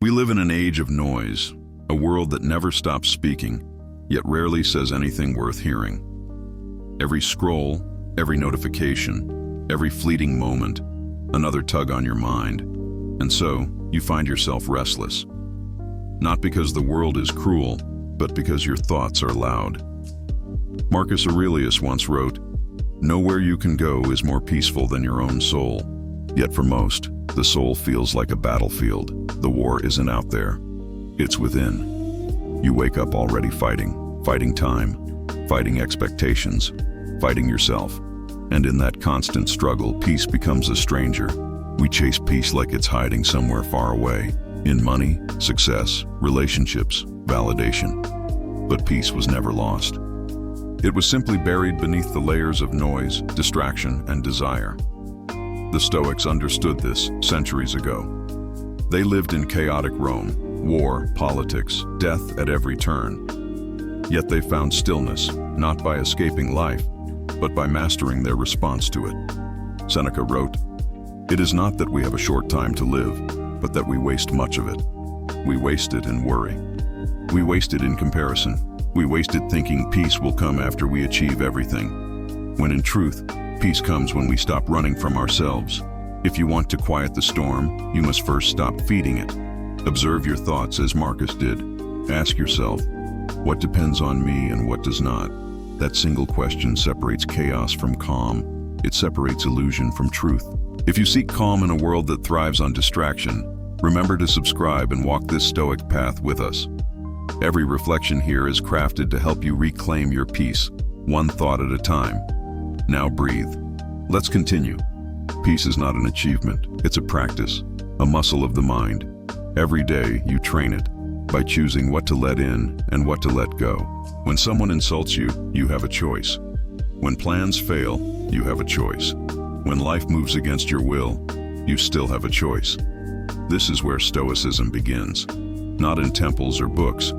We live in an age of noise, a world that never stops speaking, yet rarely says anything worth hearing. Every scroll, every notification, every fleeting moment, another tug on your mind, and so you find yourself restless. Not because the world is cruel, but because your thoughts are loud. Marcus Aurelius once wrote, "Nowhere you can go is more peaceful than your own soul." Yet for most, the soul feels like a battlefield. The war isn't out there, it's within. You wake up already fighting time, fighting expectations, fighting yourself. And in that constant struggle, peace becomes a stranger. We chase peace like it's hiding somewhere far away, in money, success, relationships, validation. But peace was never lost. It was simply buried beneath the layers of noise, distraction, and desire. The Stoics understood this centuries ago. They lived in chaotic Rome, war, politics, death at every turn. Yet they found stillness, not by escaping life, but by mastering their response to it. Seneca wrote, "It is not that we have a short time to live, but that we waste much of it. We waste it in worry. We waste it in comparison. We waste it thinking peace will come after we achieve everything. When in truth, peace comes when we stop running from ourselves. If you want to quiet the storm, you must first stop feeding it. Observe your thoughts as Marcus did. Ask yourself, what depends on me and what does not? That single question separates chaos from calm. It separates illusion from truth. If you seek calm in a world that thrives on distraction, remember to subscribe and walk this Stoic path with us. Every reflection here is crafted to help you reclaim your peace, one thought at a time. Now breathe. Let's continue. Peace is not an achievement, it's a practice, a muscle of the mind. Every day you train it by choosing what to let in and what to let go. When someone insults you, you have a choice. When plans fail, you have a choice. When life moves against your will, you still have a choice. This is where Stoicism begins, not in temples or books,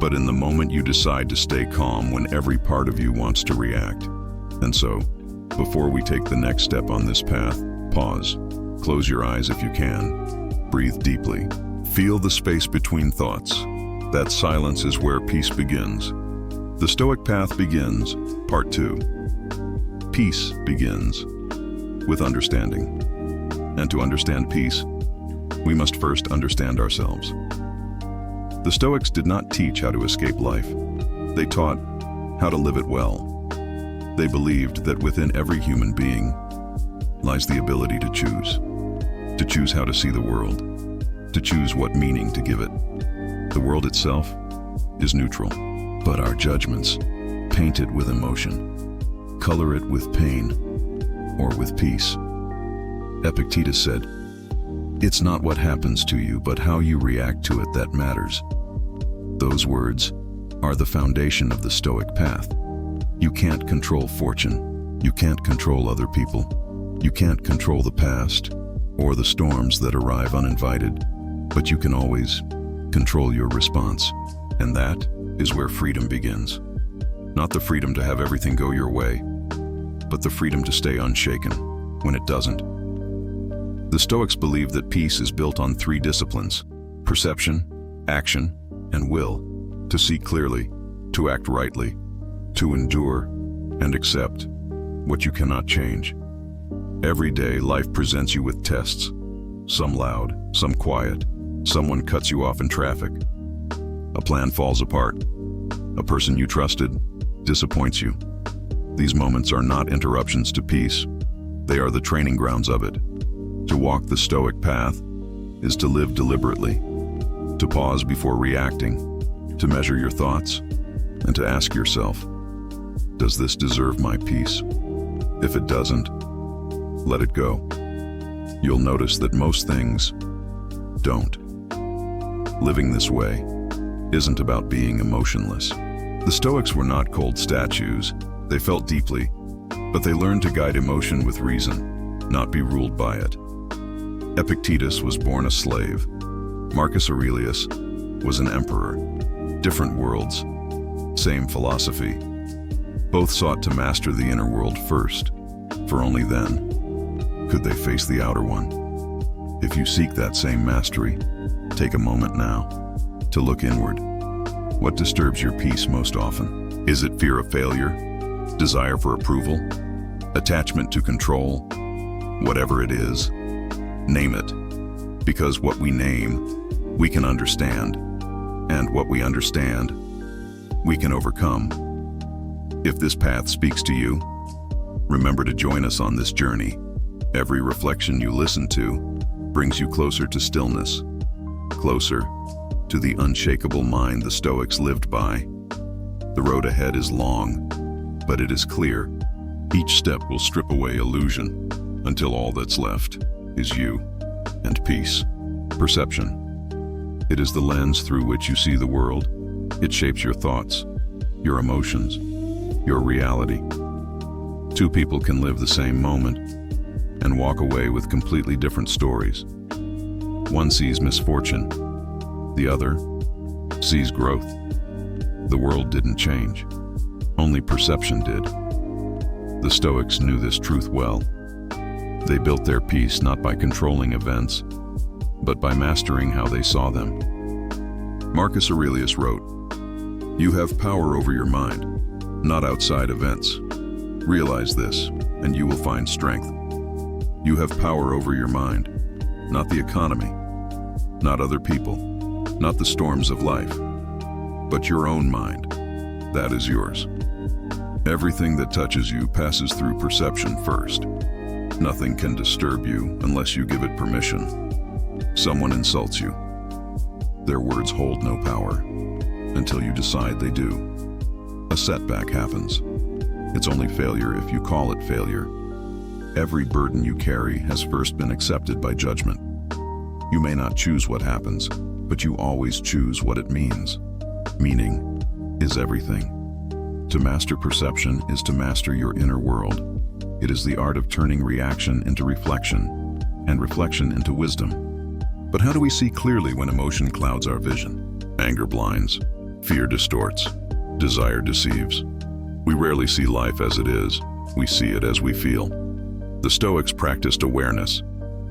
but in the moment you decide to stay calm when every part of you wants to react. And so, before we take the next step on this path, pause. Close your eyes if you can. Breathe deeply. Feel the space between thoughts. That silence is where peace begins. The Stoic path begins, part 2. Peace begins with understanding. And to understand peace, we must first understand ourselves. The Stoics did not teach how to escape life. They taught how to live it well. They believed that within every human being lies the ability to choose how to see the world, to choose what meaning to give it. The world itself is neutral, but our judgments paint it with emotion, color it with pain, or with peace. Epictetus said, "It's not what happens to you, but how you react to it that matters." Those words are the foundation of the Stoic path. You can't control fortune. You can't control other people. You can't control the past or the storms that arrive uninvited, but you can always control your response. And that is where freedom begins. Not the freedom to have everything go your way, but the freedom to stay unshaken when it doesn't. The Stoics believe that peace is built on 3 disciplines: perception, action, and will. To see clearly, to act rightly, to endure and accept what you cannot change. Every day, life presents you with tests, some loud, some quiet. Someone cuts you off in traffic. A plan falls apart. A person you trusted disappoints you. These moments are not interruptions to peace. They are the training grounds of it. To walk the Stoic path is to live deliberately, to pause before reacting, to measure your thoughts, and to ask yourself, does this deserve my peace? If it doesn't, let it go. You'll notice that most things don't. Living this way isn't about being emotionless. The Stoics were not cold statues. They felt deeply, but they learned to guide emotion with reason, not be ruled by it. Epictetus was born a slave. Marcus Aurelius was an emperor. Different worlds, same philosophy. Both sought to master the inner world first, for only then could they face the outer one. If you seek that same mastery, Take a moment now to look inward. What disturbs your peace most often? Is it fear of failure? Desire for approval? Attachment to control? Whatever it is, name it. Because what we name, we can understand. And what we understand, we can overcome. If this path speaks to you, remember to join us on this journey. Every reflection you listen to brings you closer to stillness, closer to the unshakable mind the Stoics lived by. The road ahead is long, but it is clear. Each step will strip away illusion until all that's left is you and peace. Perception. It is the lens through which you see the world. It shapes your thoughts, your emotions, your reality. Two people can live the same moment and walk away with completely different stories. One sees misfortune, the other sees growth. The world didn't change, only perception did. The Stoics knew this truth well. They built their peace not by controlling events, but by mastering how they saw them. Marcus Aurelius wrote, "You have power over your mind, not outside events. Realize this, and you will find strength. You have power over your mind, not the economy, not other people, not the storms of life, but your own mind. That is yours. Everything that touches you passes through perception first. Nothing can disturb you unless you give it permission. Someone insults you. Their words hold no power until you decide they do. A setback happens. It's only failure if you call it failure. Every burden you carry has first been accepted by judgment. You may not choose what happens, but you always choose what it means. Meaning is everything. To master perception is to master your inner world. It is the art of turning reaction into reflection, and reflection into wisdom. But how do we see clearly when emotion clouds our vision? Anger blinds, fear distorts, desire deceives. We rarely see life as it is, we see it as we feel. The Stoics practiced awareness.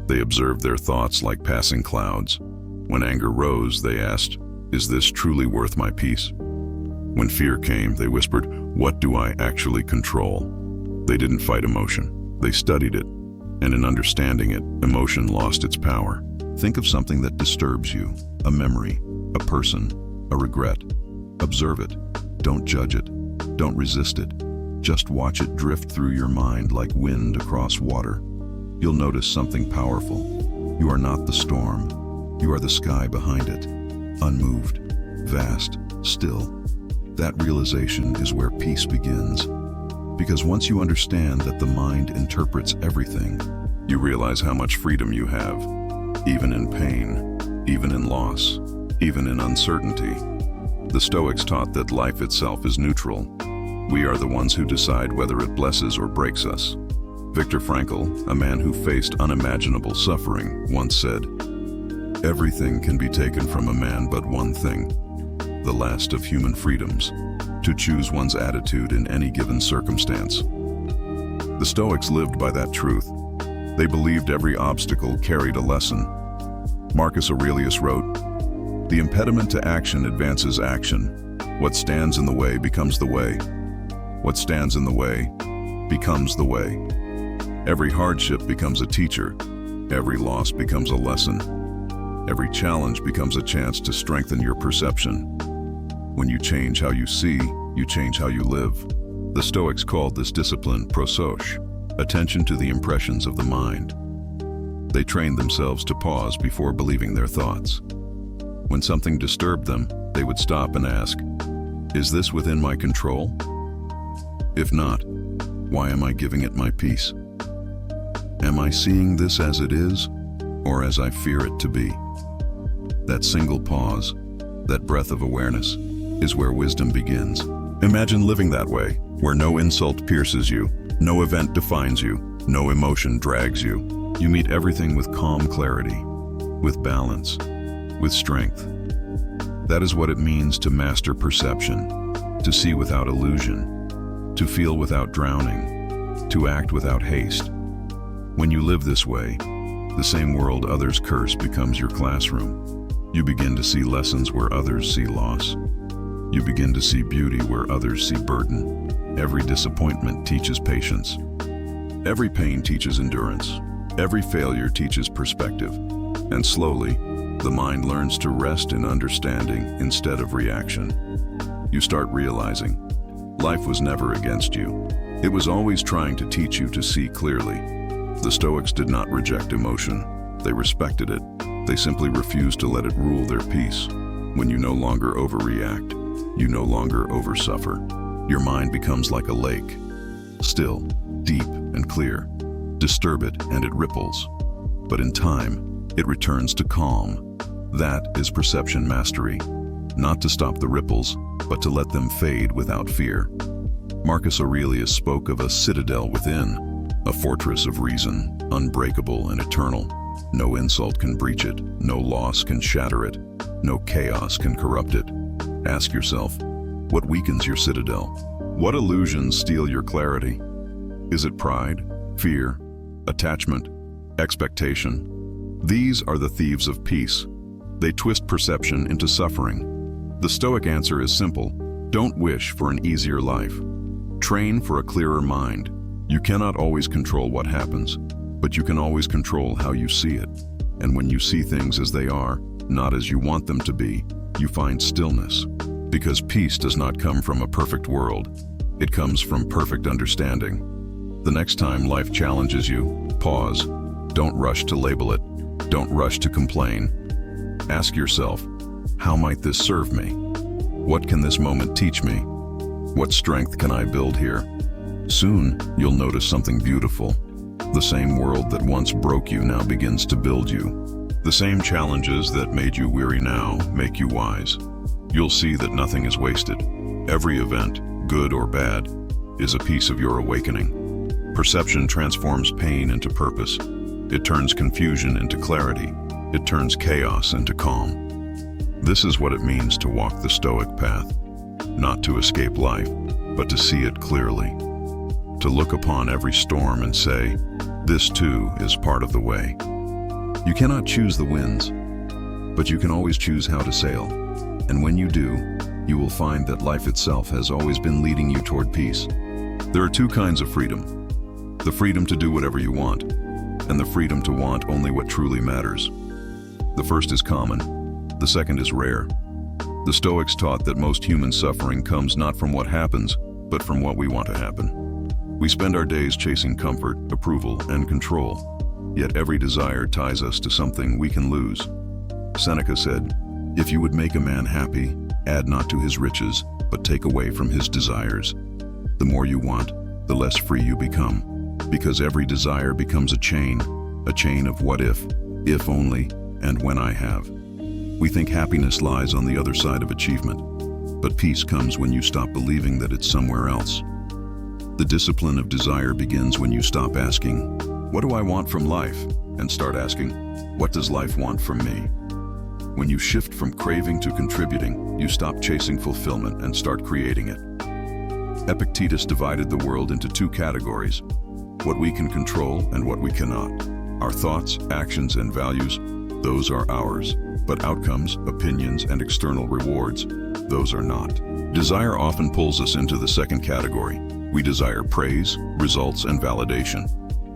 They observed their thoughts like passing clouds. When anger rose, they asked, "Is this truly worth my peace?" When fear came, they whispered, "What do I actually control?" They didn't fight emotion, they studied it, and in understanding it, emotion lost its power. Think of something that disturbs you, a memory, a person, a regret. Observe it, don't judge it, don't resist it. Just watch it drift through your mind like wind across water. You'll notice something powerful. You are not the storm, you are the sky behind it, unmoved, vast, still. That realization is where peace begins. Because once you understand that the mind interprets everything, you realize how much freedom you have, even in pain, even in loss, even in uncertainty. The Stoics taught that life itself is neutral. We are the ones who decide whether it blesses or breaks us. Viktor Frankl, a man who faced unimaginable suffering, once said, "Everything can be taken from a man but one thing, the last of human freedoms, to choose one's attitude in any given circumstance." The Stoics lived by that truth. They believed every obstacle carried a lesson. Marcus Aurelius wrote, "The impediment to action advances action. What stands in the way becomes the way. What stands in the way becomes the way." Every hardship becomes a teacher. Every loss becomes a lesson. Every challenge becomes a chance to strengthen your perception. When you change how you see, you change how you live. The Stoics called this discipline prosoche, attention to the impressions of the mind. They trained themselves to pause before believing their thoughts. When something disturbed them, they would stop and ask, "Is this within my control? If not, why am I giving it my peace? Am I seeing this as it is, or as I fear it to be?" That single pause, that breath of awareness, is where wisdom begins. Imagine living that way, where no insult pierces you, no event defines you, no emotion drags you. You meet everything with calm clarity, with balance, with strength. That is what it means to master perception, to see without illusion, to feel without drowning, to act without haste. When you live this way, the same world others curse becomes your classroom. You begin to see lessons where others see loss. You begin to see beauty where others see burden. Every disappointment teaches patience. Every pain teaches endurance. Every failure teaches perspective. And slowly, the mind learns to rest in understanding instead of reaction. You start realizing life was never against you. It was always trying to teach you to see clearly. The Stoics did not reject emotion. They respected it. They simply refused to let it rule their peace. When you no longer overreact, you no longer oversuffer. Your mind becomes like a lake, still, deep, and clear. Disturb it and it ripples. But in time, it returns to calm. That is perception mastery. Not to stop the ripples, but to let them fade without fear. Marcus Aurelius spoke of a citadel within, a fortress of reason, unbreakable and eternal. No insult can breach it, no loss can shatter it, no chaos can corrupt it. Ask yourself, what weakens your citadel? What illusions steal your clarity? Is it pride, fear, attachment, expectation? These are the thieves of peace. They twist perception into suffering. The Stoic answer is simple. Don't wish for an easier life. Train for a clearer mind. You cannot always control what happens, but you can always control how you see it. And when you see things as they are, not as you want them to be, you find stillness. Because peace does not come from a perfect world. It comes from perfect understanding. The next time life challenges you, pause. Don't rush to label it. Don't rush to complain. Ask yourself, how might this serve me? What can this moment teach me? What strength can I build here? Soon, you'll notice something beautiful. The same world that once broke you now begins to build you. The same challenges that made you weary now make you wise. You'll see that nothing is wasted. Every event, good or bad, is a piece of your awakening. Perception transforms pain into purpose. It turns confusion into clarity. It turns chaos into calm. This is what it means to walk the Stoic path. Not to escape life, but to see it clearly. To look upon every storm and say, this too is part of the way. You cannot choose the winds, but you can always choose how to sail. And when you do, you will find that life itself has always been leading you toward peace. There are two kinds of freedom. The freedom to do whatever you want, and the freedom to want only what truly matters. The first is common, the second is rare. The Stoics taught that most human suffering comes not from what happens, but from what we want to happen. We spend our days chasing comfort, approval, and control, yet every desire ties us to something we can lose. Seneca said, "If you would make a man happy, add not to his riches, but take away from his desires." The more you want, the less free you become, because every desire becomes a chain of what if only, and when I have. We think happiness lies on the other side of achievement, but peace comes when you stop believing that it's somewhere else. The discipline of desire begins when you stop asking, "What do I want from life?" and start asking, "What does life want from me?" When you shift from craving to contributing, you stop chasing fulfillment and start creating it. Epictetus divided the world into two categories: what we can control and what we cannot. Our thoughts, actions, and values, those are ours. But outcomes, opinions, and external rewards, those are not. Desire often pulls us into the second category. We desire praise, results, and validation.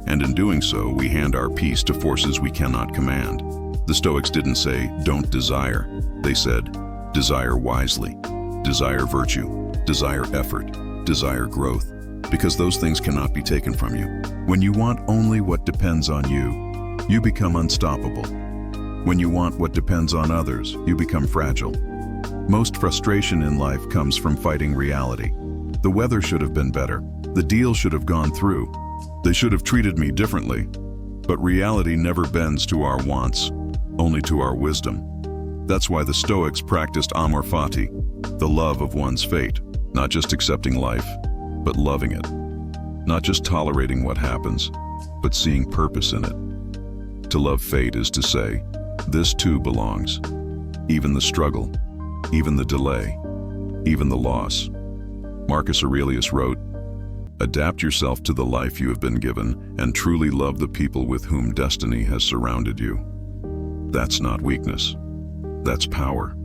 And in doing so, we hand our peace to forces we cannot command. The Stoics didn't say, "Don't desire." They said, "Desire wisely. Desire virtue. Desire effort. Desire growth. Because those things cannot be taken from you. When you want only what depends on you, you become unstoppable. When you want what depends on others, you become fragile. Most frustration in life comes from fighting reality. The weather should have been better. The deal should have gone through. They should have treated me differently. But reality never bends to our wants, only to our wisdom. That's why the Stoics practiced amor fati, the love of one's fate. Not just accepting life, but loving it. Not just tolerating what happens, but seeing purpose in it. To love fate is to say, this too belongs. Even the struggle, even the delay, even the loss. Marcus Aurelius wrote, "Adapt yourself to the life you have been given and truly love the people with whom destiny has surrounded you." That's not weakness. That's power.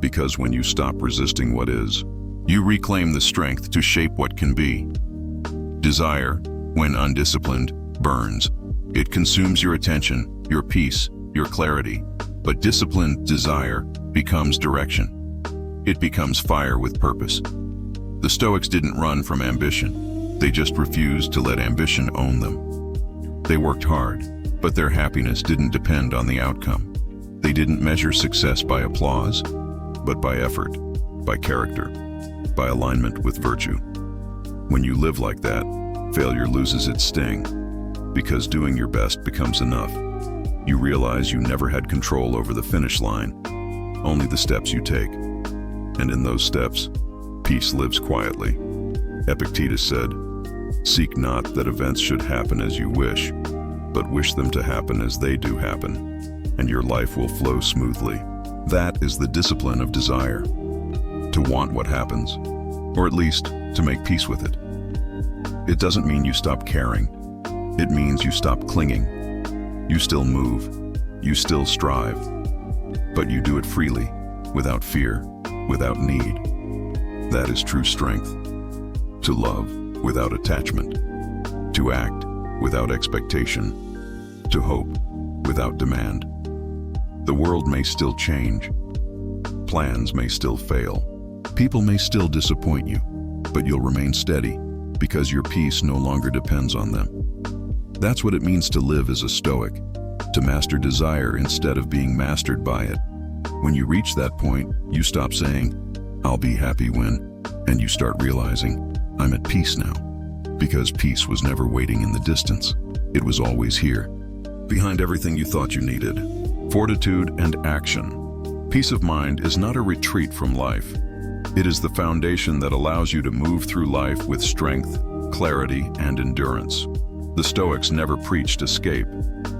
Because when you stop resisting what is, you reclaim the strength to shape what can be. Desire, when undisciplined, burns. It consumes your attention, your peace, your clarity. But disciplined desire becomes direction. It becomes fire with purpose. The Stoics didn't run from ambition. They just refused to let ambition own them. They worked hard, but their happiness didn't depend on the outcome. They didn't measure success by applause, but by effort, by character, by alignment with virtue. When you live like that, failure loses its sting, because doing your best becomes enough. You realize you never had control over the finish line, only the steps you take. And in those steps, peace lives quietly. Epictetus said, "Seek not that events should happen as you wish, but wish them to happen as they do happen, and your life will flow smoothly." That is the discipline of desire, to want what happens, or at least to make peace with it. It doesn't mean you stop caring. It means you stop clinging. You still move, you still strive, but you do it freely, without fear, without need. That is true strength. To love without attachment, to act without expectation, to hope without demand. The world may still change, plans may still fail, people may still disappoint you, but you'll remain steady because your peace no longer depends on them. That's what it means to live as a Stoic, to master desire instead of being mastered by it. When you reach that point, you stop saying, "I'll be happy when," and you start realizing, "I'm at peace now." Because peace was never waiting in the distance. It was always here, behind everything you thought you needed. Fortitude and action. Peace of mind is not a retreat from life. It is the foundation that allows you to move through life with strength, clarity, and endurance. The Stoics never preached escape.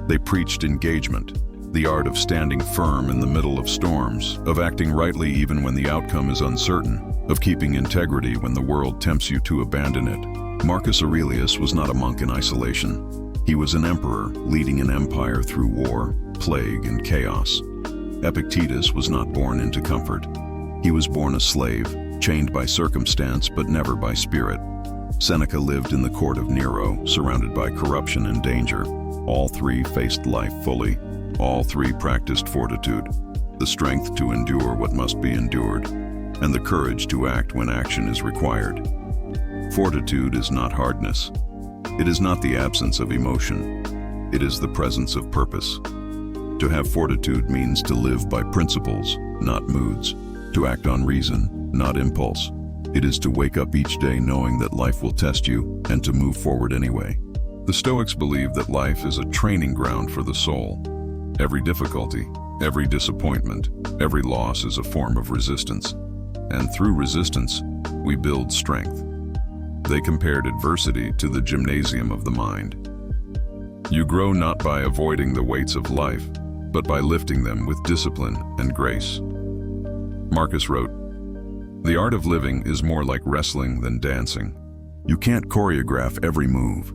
They preached engagement, the art of standing firm in the middle of storms, of acting rightly even when the outcome is uncertain, of keeping integrity when the world tempts you to abandon it. Marcus Aurelius was not a monk in isolation. He was an emperor leading an empire through war, plague, and chaos. Epictetus was not born into comfort. He was born a slave, chained by circumstance but never by spirit. Seneca lived in the court of Nero, surrounded by corruption and danger. All three faced life fully. All three practiced fortitude, the strength to endure what must be endured, and the courage to act when action is required. Fortitude is not hardness. It is not the absence of emotion. It is the presence of purpose. To have fortitude means to live by principles, not moods, to act on reason, not impulse. It is to wake up each day knowing that life will test you and to move forward anyway. The Stoics believe that life is a training ground for the soul. Every difficulty, every disappointment, every loss is a form of resistance. And through resistance, we build strength. They compared adversity to the gymnasium of the mind. You grow not by avoiding the weights of life, but by lifting them with discipline and grace. Marcus wrote, "The art of living is more like wrestling than dancing. You can't choreograph every move.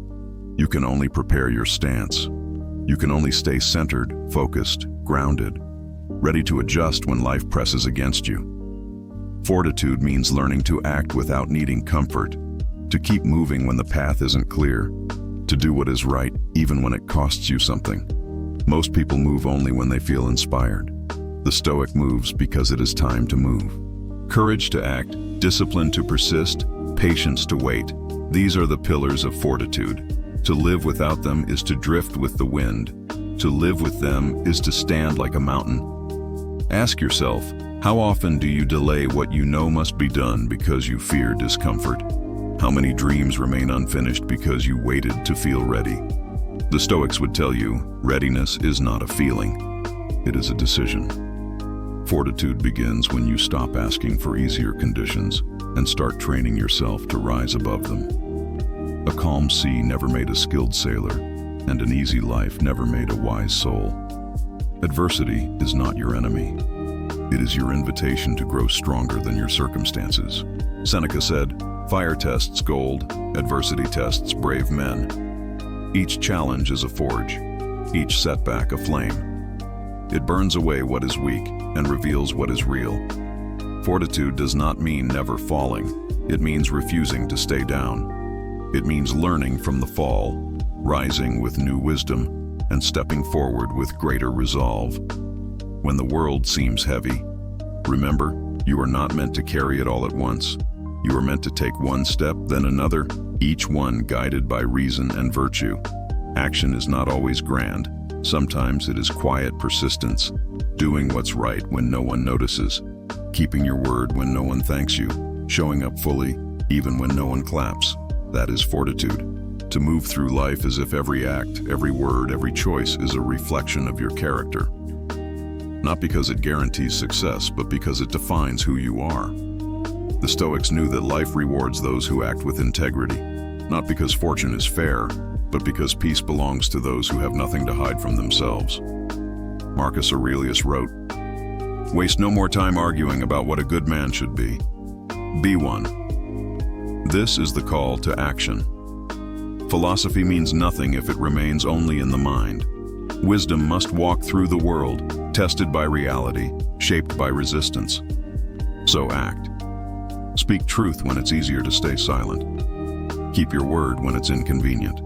You can only prepare your stance. You can only stay centered, focused, grounded, ready to adjust when life presses against you." Fortitude means learning to act without needing comfort, to keep moving when the path isn't clear, to do what is right even when it costs you something. Most people move only when they feel inspired. The Stoic moves because it is time to move. Courage to act, discipline to persist, patience to wait. These are the pillars of fortitude. To live without them is to drift with the wind. To live with them is to stand like a mountain. Ask yourself, how often do you delay what you know must be done because you fear discomfort? How many dreams remain unfinished because you waited to feel ready? The Stoics would tell you, readiness is not a feeling, it is a decision. Fortitude begins when you stop asking for easier conditions and start training yourself to rise above them. A calm sea never made a skilled sailor, and an easy life never made a wise soul. Adversity is not your enemy. It is your invitation to grow stronger than your circumstances. Seneca said, "Fire tests gold, adversity tests brave men." Each challenge is a forge, each setback a flame. It burns away what is weak and reveals what is real. Fortitude does not mean never falling. It means refusing to stay down. It means learning from the fall, rising with new wisdom, and stepping forward with greater resolve. When the world seems heavy, remember, you are not meant to carry it all at once. You are meant to take one step, then another, each one guided by reason and virtue. Action is not always grand. Sometimes it is quiet persistence, doing what's right when no one notices, keeping your word when no one thanks you, showing up fully, even when no one claps. That is fortitude. To move through life as if every act, every word, every choice is a reflection of your character. Not because it guarantees success, but because it defines who you are. The Stoics knew that life rewards those who act with integrity, not because fortune is fair, but because peace belongs to those who have nothing to hide from themselves. Marcus Aurelius wrote, "Waste no more time arguing about what a good man should be. Be one." This is the call to action. Philosophy means nothing if it remains only in the mind. Wisdom must walk through the world, tested by reality, shaped by resistance. So act. Speak truth when it's easier to stay silent. Keep your word when it's inconvenient.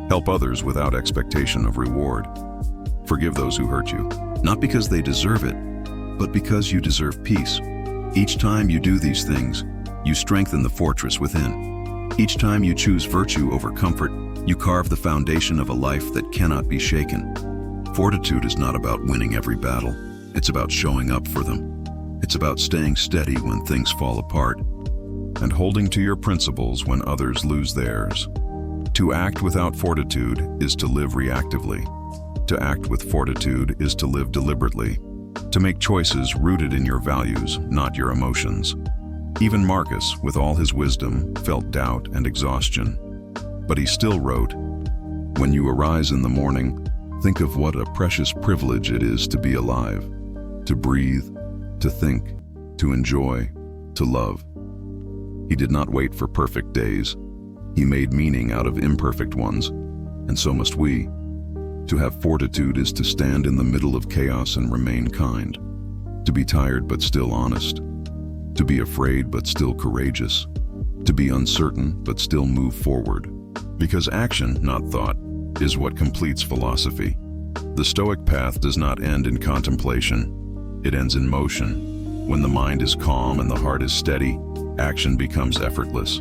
Help others without expectation of reward. Forgive those who hurt you, not because they deserve it, but because you deserve peace. Each time you do these things, you strengthen the fortress within. Each time you choose virtue over comfort, you carve the foundation of a life that cannot be shaken. Fortitude is not about winning every battle. It's about showing up for them. It's about staying steady when things fall apart, and holding to your principles when others lose theirs. To act without fortitude is to live reactively. To act with fortitude is to live deliberately. To make choices rooted in your values, not your emotions. Even Marcus, with all his wisdom, felt doubt and exhaustion. But he still wrote, "When you arise in the morning, think of what a precious privilege it is to be alive, to breathe, to think, to enjoy, to love." He did not wait for perfect days. He made meaning out of imperfect ones, and so must we. To have fortitude is to stand in the middle of chaos and remain kind. To be tired but still honest. To be afraid but still courageous. To be uncertain but still move forward. Because action, not thought, is what completes philosophy. The Stoic path does not end in contemplation. It ends in motion. When the mind is calm and the heart is steady, action becomes effortless.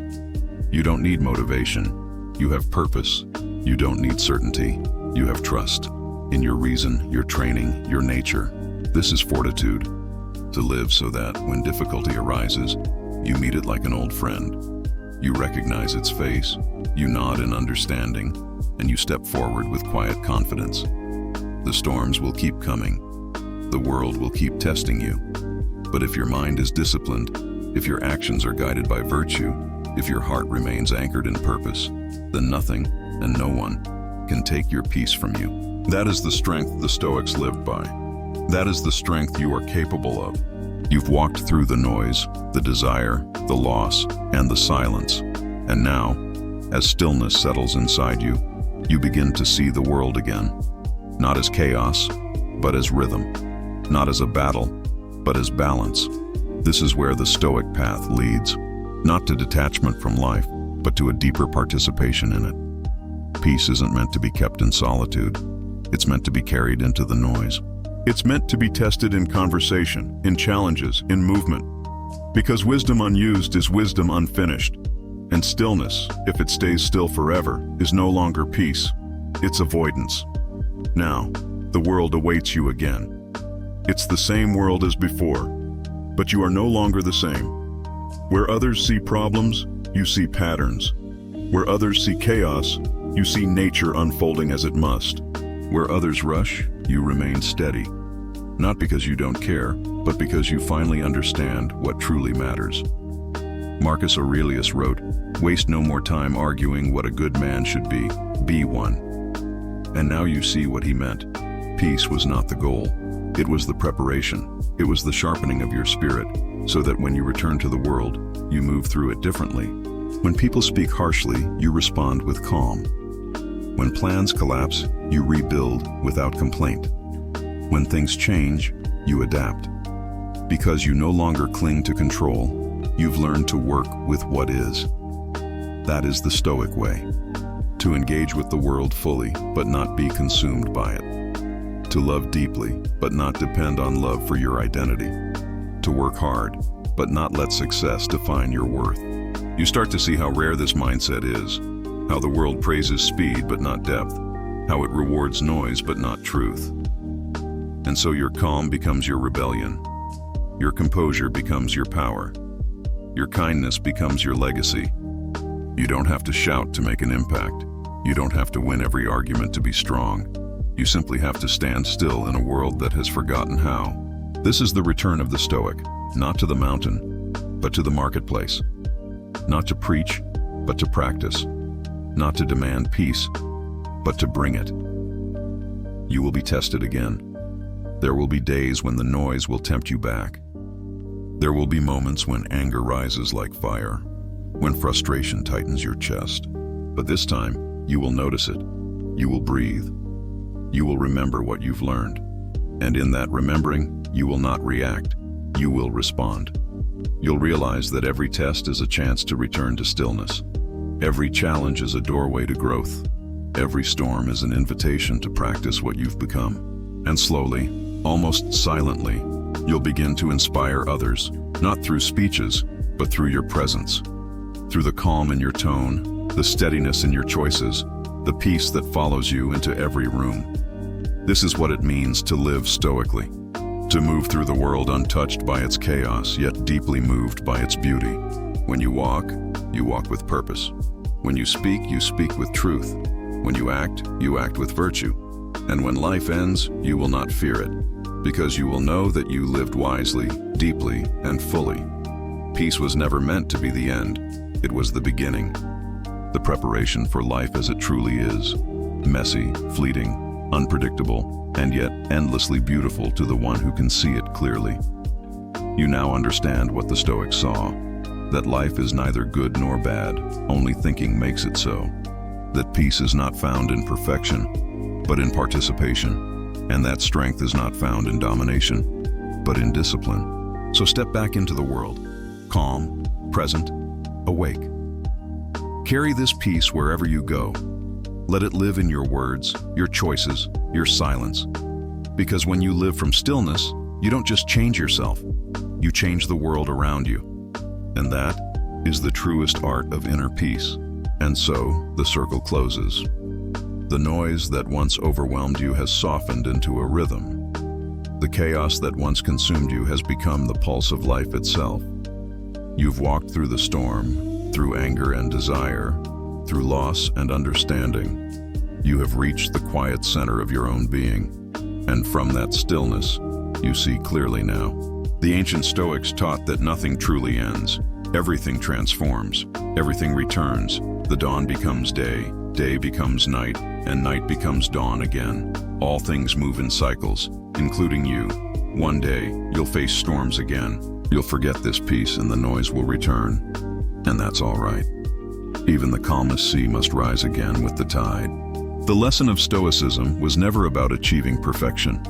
You don't need motivation. You have purpose. You don't need certainty. You have trust in your reason, your training, your nature. This is fortitude. To live so that, when difficulty arises, you meet it like an old friend. You recognize its face, you nod in understanding, and you step forward with quiet confidence. The storms will keep coming. The world will keep testing you. But if your mind is disciplined, if your actions are guided by virtue, if your heart remains anchored in purpose, then nothing and no one can take your peace from you. That is the strength the Stoics lived by. That is the strength you are capable of. You've walked through the noise, the desire, the loss, and the silence. And now, as stillness settles inside you, you begin to see the world again. Not as chaos, but as rhythm. Not as a battle, but as balance. This is where the Stoic path leads. Not to detachment from life, but to a deeper participation in it. Peace isn't meant to be kept in solitude. It's meant to be carried into the noise. It's meant to be tested in conversation, in challenges, in movement. Because wisdom unused is wisdom unfinished. And stillness, if it stays still forever, is no longer peace. It's avoidance. Now, the world awaits you again. It's the same world as before, but you are no longer the same. Where others see problems, you see patterns. Where others see chaos, you see nature unfolding as it must. Where others rush, you remain steady. Not because you don't care, but because you finally understand what truly matters. Marcus Aurelius wrote, "Waste no more time arguing what a good man should be one." And now you see what he meant. Peace was not the goal. It was the preparation. It was the sharpening of your spirit, so that when you return to the world, you move through it differently. When people speak harshly, you respond with calm. When plans collapse, you rebuild without complaint. When things change, you adapt. Because you no longer cling to control, you've learned to work with what is. That is the Stoic way. To engage with the world fully, but not be consumed by it. To love deeply, but not depend on love for your identity. To work hard, but not let success define your worth. You start to see how rare this mindset is, how the world praises speed but not depth, how it rewards noise but not truth. And so your calm becomes your rebellion. Your composure becomes your power. Your kindness becomes your legacy. You don't have to shout to make an impact. You don't have to win every argument to be strong. You simply have to stand still in a world that has forgotten how. This is the return of the Stoic, not to the mountain, but to the marketplace. Not to preach, but to practice. Not to demand peace, but to bring it. You will be tested again. There will be days when the noise will tempt you back. There will be moments when anger rises like fire, when frustration tightens your chest. But this time, you will notice it. You will breathe. You will remember what you've learned. And in that remembering, you will not react. You will respond. You'll realize that every test is a chance to return to stillness. Every challenge is a doorway to growth. Every storm is an invitation to practice what you've become. And slowly, almost silently, you'll begin to inspire others, not through speeches, but through your presence. Through the calm in your tone, the steadiness in your choices, the peace that follows you into every room. This is what it means to live stoically. To move through the world untouched by its chaos, yet deeply moved by its beauty. When you walk with purpose. When you speak with truth. When you act with virtue. And when life ends, you will not fear it, because you will know that you lived wisely, deeply, and fully. Peace was never meant to be the end. It was the beginning. The preparation for life as it truly is. Messy, fleeting, unpredictable, and yet endlessly beautiful to the one who can see it clearly. You now understand what the Stoics saw, that life is neither good nor bad, only thinking makes it so. That peace is not found in perfection, but in participation, and that strength is not found in domination, but in discipline. So step back into the world, calm, present, awake. Carry this peace wherever you go. Let it live in your words, your choices, your silence. Because when you live from stillness, you don't just change yourself, you change the world around you. And that is the truest art of inner peace. And so, the circle closes. The noise that once overwhelmed you has softened into a rhythm. The chaos that once consumed you has become the pulse of life itself. You've walked through the storm, through anger and desire, through loss and understanding. You have reached the quiet center of your own being. And from that stillness, you see clearly now. The ancient Stoics taught that nothing truly ends. Everything transforms, everything returns. The dawn becomes day, day becomes night, and night becomes dawn again. All things move in cycles, including you. One day, you'll face storms again. You'll forget this peace and the noise will return. And that's all right. Even the calmest sea must rise again with the tide. The lesson of Stoicism was never about achieving perfection.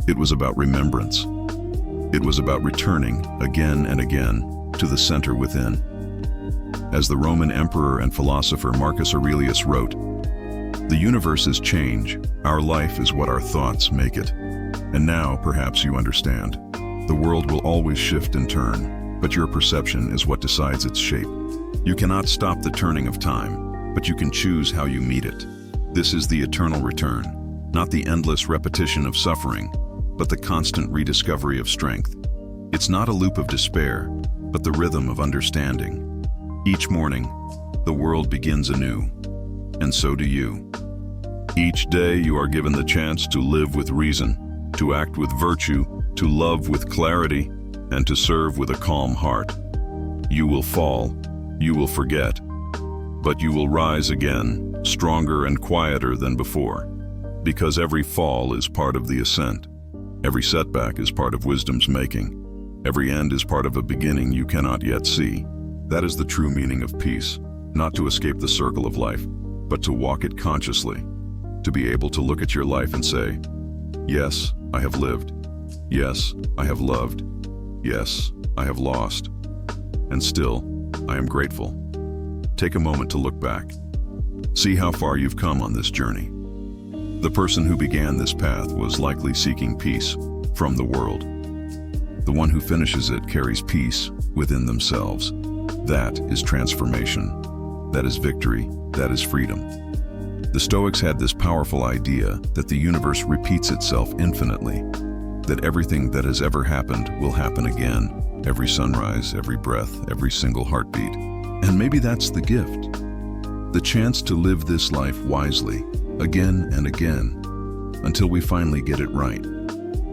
It was about remembrance. It was about returning again and again to the center within. As the Roman emperor and philosopher Marcus Aurelius wrote, "The universe is change, our life is what our thoughts make it." And now, perhaps you understand. The world will always shift and turn, but your perception is what decides its shape. You cannot stop the turning of time, but you can choose how you meet it. This is the eternal return, not the endless repetition of suffering, but the constant rediscovery of strength. It's not a loop of despair, but the rhythm of understanding. Each morning, the world begins anew, and so do you. Each day you are given the chance to live with reason, to act with virtue, to love with clarity, and to serve with a calm heart. You will fall, you will forget, but you will rise again, stronger and quieter than before, because every fall is part of the ascent. Every setback is part of wisdom's making. Every end is part of a beginning you cannot yet see. That is the true meaning of peace, not to escape the circle of life, but to walk it consciously, to be able to look at your life and say, "Yes, I have lived. Yes, I have loved. Yes, I have lost. And still, I am grateful. Take a moment to look back. See how far you've come on this journey. The person who began this path was likely seeking peace from the world. The one who finishes it carries peace within themselves. That is transformation. That is victory. That is freedom. The Stoics had this powerful idea that the universe repeats itself infinitely, that everything that has ever happened will happen again, every sunrise, every breath, every single heartbeat. And maybe that's the gift. The chance to live this life wisely, again and again, until we finally get it right.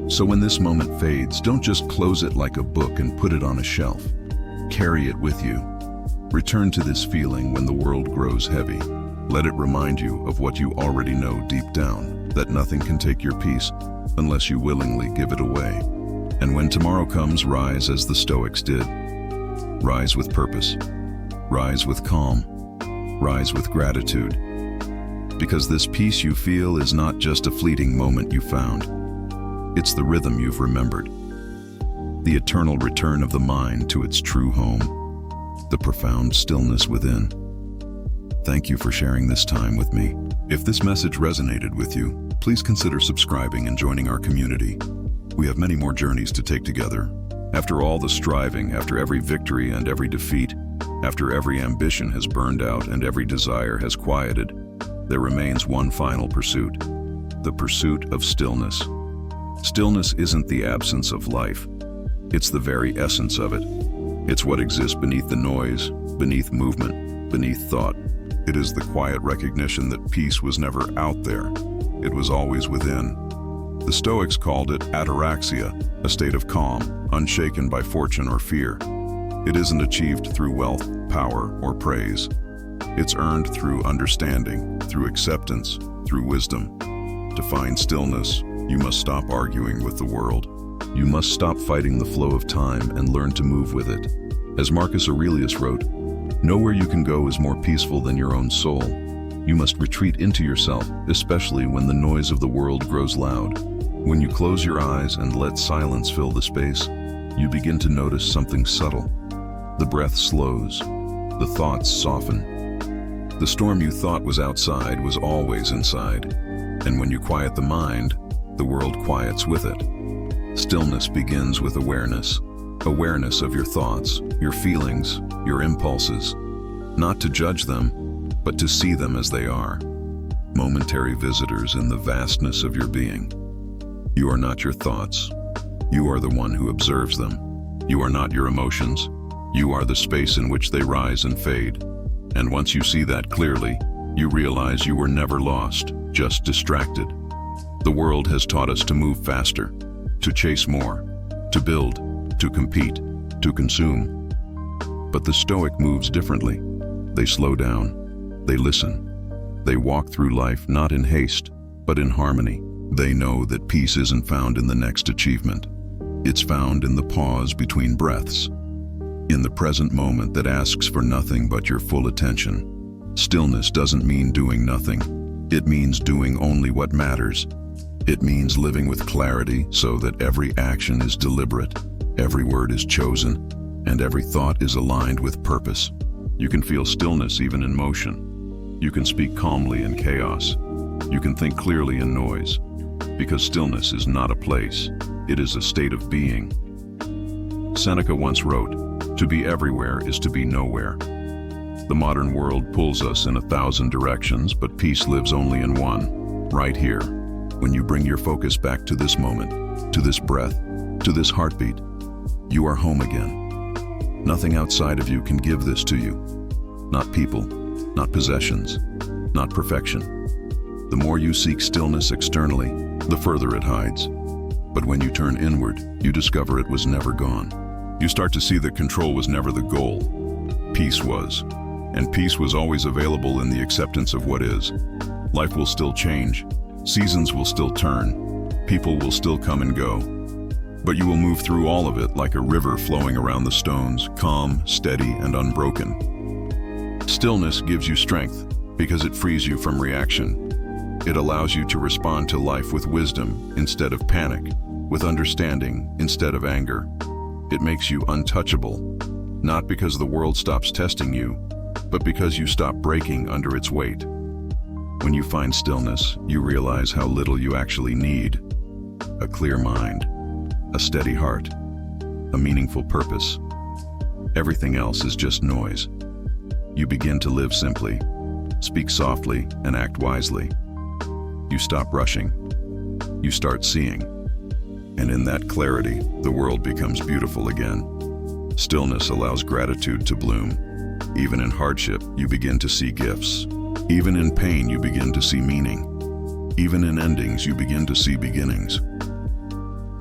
So when this moment fades, don't just close it like a book and put it on a shelf. Carry it with you. Return to this feeling when the world grows heavy. Let it remind you of what you already know deep down, that nothing can take your peace unless you willingly give it away. And when tomorrow comes, rise as the Stoics did. Rise with purpose. Rise with calm. Rise with gratitude. Because this peace you feel is not just a fleeting moment you found. It's the rhythm you've remembered. The eternal return of the mind to its true home. The profound stillness within. Thank you for sharing this time with me. If this message resonated with you, please consider subscribing and joining our community. We have many more journeys to take together. After all the striving, after every victory and every defeat, after every ambition has burned out and every desire has quieted, there remains one final pursuit, the pursuit of stillness. Stillness isn't the absence of life. It's the very essence of it. It's what exists beneath the noise, beneath movement, beneath thought. It is the quiet recognition that peace was never out there. It was always within. The Stoics called it ataraxia, a state of calm, unshaken by fortune or fear. It isn't achieved through wealth, power, or praise. It's earned through understanding, through acceptance, through wisdom. To find stillness, you must stop arguing with the world. You must stop fighting the flow of time and learn to move with it. As Marcus Aurelius wrote, "Nowhere you can go is more peaceful than your own soul." You must retreat into yourself, especially when the noise of the world grows loud. When you close your eyes and let silence fill the space, you begin to notice something subtle. The breath slows. The thoughts soften. The storm you thought was outside was always inside. And when you quiet the mind, the world quiets with it. Stillness begins with awareness. Awareness of your thoughts, your feelings, your impulses. Not to judge them, but to see them as they are. Momentary visitors in the vastness of your being. You are not your thoughts. You are the one who observes them. You are not your emotions. You are the space in which they rise and fade. And once you see that clearly, you realize you were never lost, just distracted. The world has taught us to move faster, to chase more, to build, to compete, to consume. But the Stoic moves differently. They slow down. They listen. They walk through life not in haste, but in harmony. They know that peace isn't found in the next achievement. It's found in the pause between breaths, in the present moment that asks for nothing but your full attention. Stillness doesn't mean doing nothing. It means doing only what matters. It means living with clarity so that every action is deliberate, every word is chosen, and every thought is aligned with purpose. You can feel stillness even in motion. You can speak calmly in chaos. You can think clearly in noise. Because stillness is not a place, it is a state of being. Seneca once wrote, "To be everywhere is to be nowhere." The modern world pulls us in 1,000 directions, but peace lives only in one, right here. When you bring your focus back to this moment, to this breath, to this heartbeat, you are home again. Nothing outside of you can give this to you. Not people, not possessions, not perfection. The more you seek stillness externally, the further it hides. But when you turn inward, you discover it was never gone. You start to see that control was never the goal. Peace was. And peace was always available in the acceptance of what is. Life will still change. Seasons will still turn. People will still come and go. But you will move through all of it like a river flowing around the stones, calm, steady, and unbroken. Stillness gives you strength because it frees you from reaction. It allows you to respond to life with wisdom instead of panic, with understanding instead of anger. It makes you untouchable, not because the world stops testing you, but because you stop breaking under its weight. When you find stillness, you realize how little you actually need: a clear mind, a steady heart, a meaningful purpose. Everything else is just noise. You begin to live simply, speak softly, and act wisely. You stop rushing. You start seeing. And in that clarity, the world becomes beautiful again. Stillness allows gratitude to bloom. Even in hardship, you begin to see gifts. Even in pain, you begin to see meaning. Even in endings, you begin to see beginnings.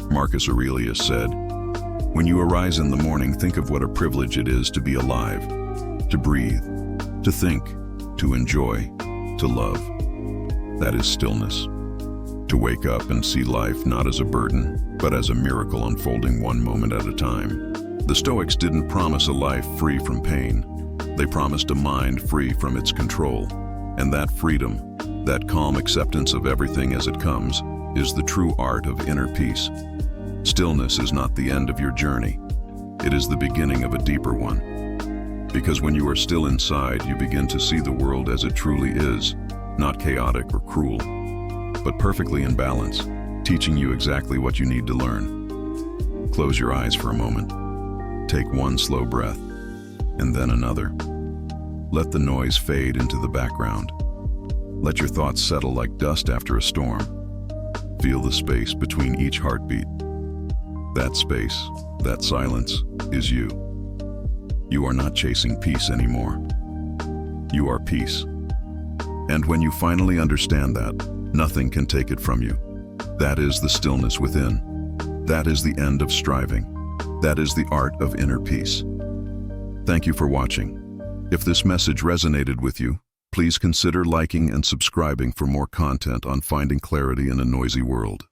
Marcus Aurelius said, "When you arise in the morning, think of what a privilege it is to be alive, to breathe, to think, to enjoy, to love." That is stillness. To wake up and see life not as a burden, but as a miracle unfolding one moment at a time. The Stoics didn't promise a life free from pain. They promised a mind free from its control. And that freedom, that calm acceptance of everything as it comes, is the true art of inner peace. Stillness is not the end of your journey. It is the beginning of a deeper one. Because when you are still inside, you begin to see the world as it truly is, not chaotic or cruel, but perfectly in balance, teaching you exactly what you need to learn. Close your eyes for a moment. Take one slow breath, and then another. Let the noise fade into the background. Let your thoughts settle like dust after a storm. Feel the space between each heartbeat. That space, that silence, is you. You are not chasing peace anymore. You are peace. And when you finally understand that, nothing can take it from you. That is the stillness within. That is the end of striving. That is the art of inner peace. Thank you for watching. If this message resonated with you, please consider liking and subscribing for more content on finding clarity in a noisy world.